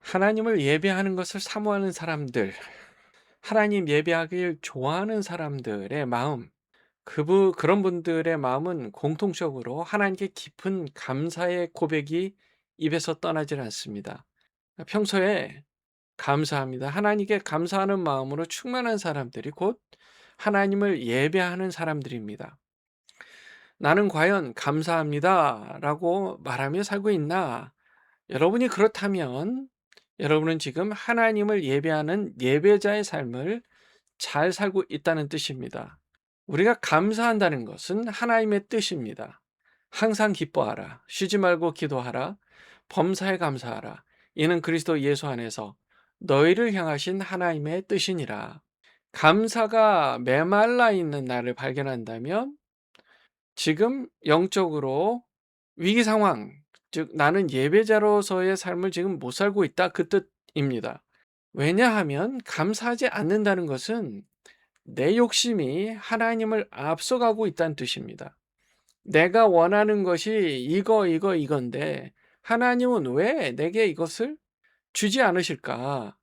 하나님을 예배하는 것을 사모하는 사람들, 하나님 예배하길 좋아하는 사람들의 마음, 그런 분들의 마음은 공통적으로 하나님께 깊은 감사의 고백이 입에서 떠나질 않습니다. 평소에 감사합니다. 하나님께 감사하는 마음으로 충만한 사람들이 곧 하나님을 예배하는 사람들입니다. 나는 과연 감사합니다 라고 말하며 살고 있나? 여러분이 그렇다면 여러분은 지금 하나님을 예배하는 예배자의 삶을 잘 살고 있다는 뜻입니다. 우리가 감사한다는 것은 하나님의 뜻입니다. 항상 기뻐하라. 쉬지 말고 기도하라. 범사에 감사하라. 이는 그리스도 예수 안에서 너희를 향하신 하나님의 뜻이니라. 감사가 메말라 있는 나를 발견한다면 지금 영적으로 위기 상황, 즉 나는 예배자로서의 삶을 지금 못 살고 있다, 그 뜻입니다. 왜냐하면 감사하지 않는다는 것은 내 욕심이 하나님을 앞서가고 있다는 뜻입니다. 내가 원하는 것이 이건데 하나님은 왜 내게 이것을 주지 않으실까?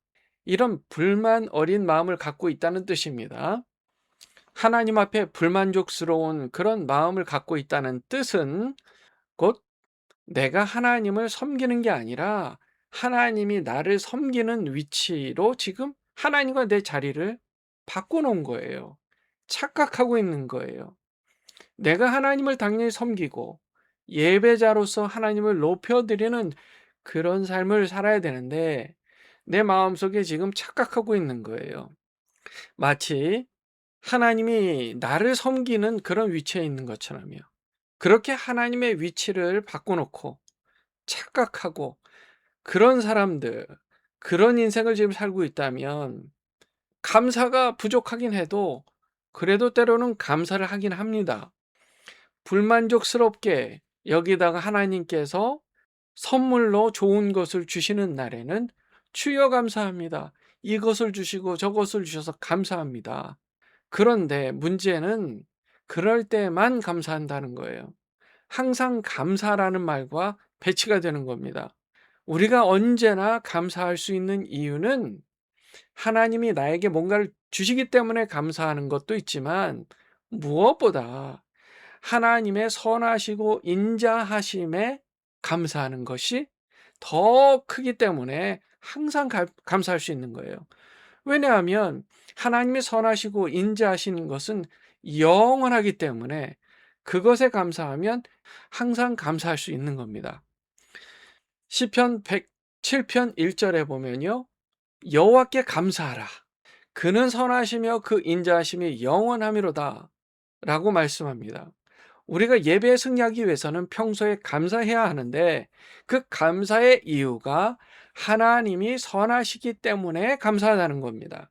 이런 불만 어린 마음을 갖고 있다는 뜻입니다. 하나님 앞에 불만족스러운 그런 마음을 갖고 있다는 뜻은 곧 내가 하나님을 섬기는 게 아니라 하나님이 나를 섬기는 위치로 지금 하나님과 내 자리를 바꿔놓은 거예요. 착각하고 있는 거예요. 내가 하나님을 당연히 섬기고 예배자로서 하나님을 높여드리는 그런 삶을 살아야 되는데 내 마음속에 지금 착각하고 있는 거예요. 마치 하나님이 나를 섬기는 그런 위치에 있는 것처럼요. 그렇게 하나님의 위치를 바꿔놓고 착각하고 그런 사람들, 그런 인생을 지금 살고 있다면 감사가 부족하긴 해도 그래도 때로는 감사를 하긴 합니다. 불만족스럽게 여기다가 하나님께서 선물로 좋은 것을 주시는 날에는 주여 감사합니다. 이것을 주시고 저것을 주셔서 감사합니다. 그런데 문제는 그럴 때만 감사한다는 거예요. 항상 감사라는 말과 배치가 되는 겁니다. 우리가 언제나 감사할 수 있는 이유는 하나님이 나에게 뭔가를 주시기 때문에 감사하는 것도 있지만 무엇보다 하나님의 선하시고 인자하심에 감사하는 것이 더 크기 때문에 항상 감사할 수 있는 거예요. 왜냐하면 하나님이 선하시고 인자하시는 것은 영원하기 때문에 그것에 감사하면 항상 감사할 수 있는 겁니다. 시편 107편 1절에 보면요. 여호와께 감사하라. 그는 선하시며 그 인자하심이 영원함이로다 라고 말씀합니다. 우리가 예배에 승리하기 위해서는 평소에 감사해야 하는데 그 감사의 이유가 하나님이 선하시기 때문에 감사하다는 겁니다.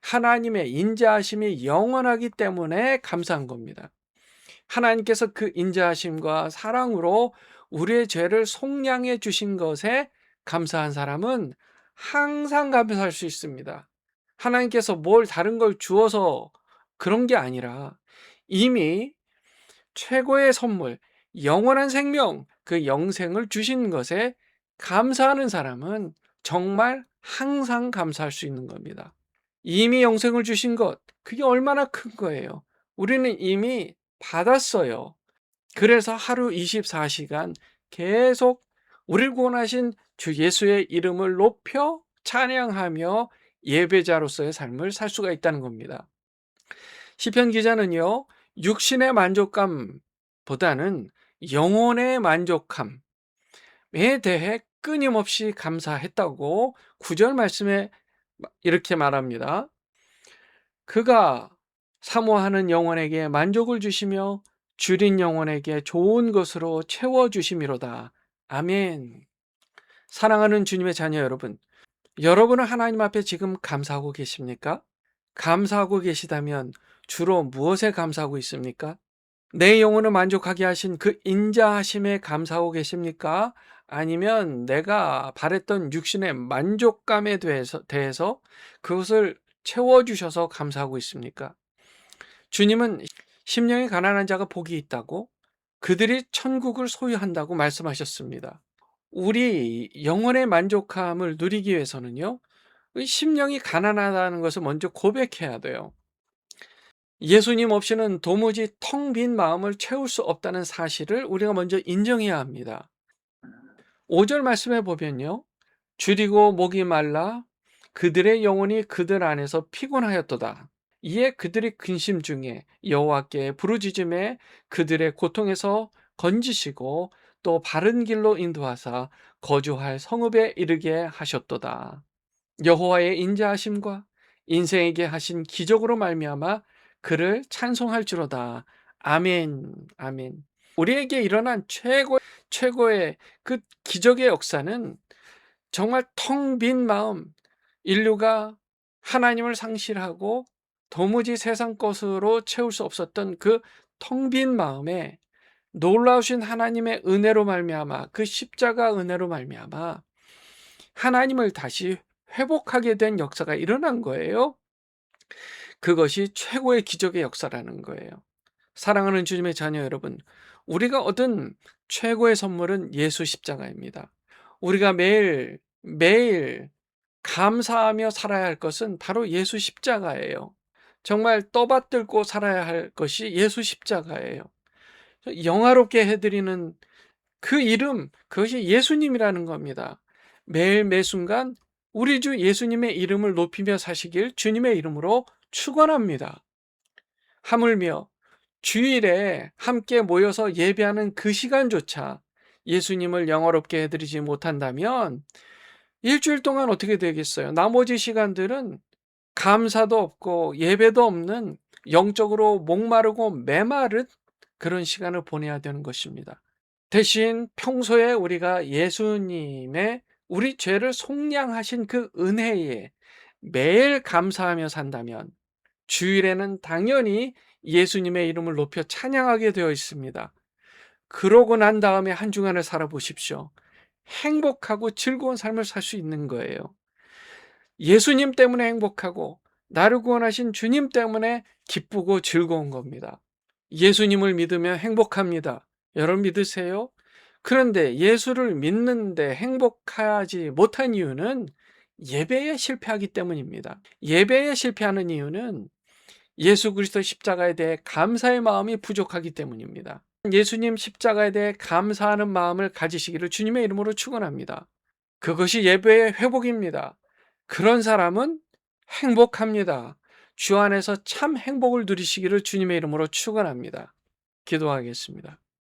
하나님의 인자하심이 영원하기 때문에 감사한 겁니다. 하나님께서 그 인자하심과 사랑으로 우리의 죄를 속량해 주신 것에 감사한 사람은 항상 감사할 수 있습니다. 하나님께서 뭘 다른 걸 주어서 그런 게 아니라 이미 최고의 선물, 영원한 생명, 그 영생을 주신 것에 감사하는 사람은 정말 항상 감사할 수 있는 겁니다. 이미 영생을 주신 것, 그게 얼마나 큰 거예요. 우리는 이미 받았어요. 그래서 하루 24시간 계속 우리를 구원하신 주 예수의 이름을 높여 찬양하며 예배자로서의 삶을 살 수가 있다는 겁니다. 시편 기자는요, 육신의 만족감보다는 영혼의 만족함에 대해 끊임없이 감사했다고 9절 말씀에 이렇게 말합니다. 그가 사모하는 영혼에게 만족을 주시며 줄인 영혼에게 좋은 것으로 채워주심이로다. 아멘. 사랑하는 주님의 자녀 여러분, 여러분은 하나님 앞에 지금 감사하고 계십니까? 감사하고 계시다면 주로 무엇에 감사하고 있습니까? 내 영혼을 만족하게 하신 그 인자하심에 감사하고 계십니까? 아니면 내가 바랬던 육신의 만족감에 대해서 그것을 채워주셔서 감사하고 있습니까? 주님은 심령이 가난한 자가 복이 있다고 그들이 천국을 소유한다고 말씀하셨습니다. 우리 영혼의 만족함을 누리기 위해서는요, 이 심령이 가난하다는 것을 먼저 고백해야 돼요. 예수님 없이는 도무지 텅 빈 마음을 채울 수 없다는 사실을 우리가 먼저 인정해야 합니다. 5절 말씀해 보면요. 줄이고 목이 말라 그들의 영혼이 그들 안에서 피곤하였도다. 이에 그들이 근심 중에 여호와께 부르짖음에 그들의 고통에서 건지시고 또 바른 길로 인도하사 거주할 성읍에 이르게 하셨도다. 여호와의 인자하심과 인생에게 하신 기적으로 말미암아 그를 찬송할지로다. 아멘. 아멘. 우리에게 일어난 최고의 그 기적의 역사는 정말 텅 빈 마음, 인류가 하나님을 상실하고 도무지 세상 것으로 채울 수 없었던 그 텅 빈 마음에 놀라우신 하나님의 은혜로 말미암아, 그 십자가 은혜로 말미암아 하나님을 다시 회복하게 된 역사가 일어난 거예요. 그것이 최고의 기적의 역사라는 거예요. 사랑하는 주님의 자녀 여러분, 우리가 얻은 최고의 선물은 예수 십자가입니다. 우리가 매일 감사하며 살아야 할 것은 바로 예수 십자가예요. 정말 떠받들고 살아야 할 것이 예수 십자가예요. 영화롭게 해드리는 그 이름, 그것이 예수님이라는 겁니다. 매일 매순간 우리 주 예수님의 이름을 높이며 사시길 주님의 이름으로 축원합니다. 하물며 주일에 함께 모여서 예배하는 그 시간조차 예수님을 영화롭게 해드리지 못한다면 일주일 동안 어떻게 되겠어요? 나머지 시간들은 감사도 없고 예배도 없는 영적으로 목마르고 메마른 그런 시간을 보내야 되는 것입니다. 대신 평소에 우리가 예수님의 우리 죄를 속량하신 그 은혜에 매일 감사하며 산다면 주일에는 당연히 예수님의 이름을 높여 찬양하게 되어 있습니다. 그러고 난 다음에 한 주간을 살아보십시오. 행복하고 즐거운 삶을 살 수 있는 거예요. 예수님 때문에 행복하고 나를 구원하신 주님 때문에 기쁘고 즐거운 겁니다. 예수님을 믿으면 행복합니다. 여러분 믿으세요? 그런데 예수를 믿는데 행복하지 못한 이유는 예배에 실패하기 때문입니다. 예배에 실패하는 이유는 예수 그리스도 십자가에 대해 감사의 마음이 부족하기 때문입니다. 예수님 십자가에 대해 감사하는 마음을 가지시기를 주님의 이름으로 축원합니다. 그것이 예배의 회복입니다. 그런 사람은 행복합니다. 주 안에서 참 행복을 누리시기를 주님의 이름으로 축원합니다. 기도하겠습니다.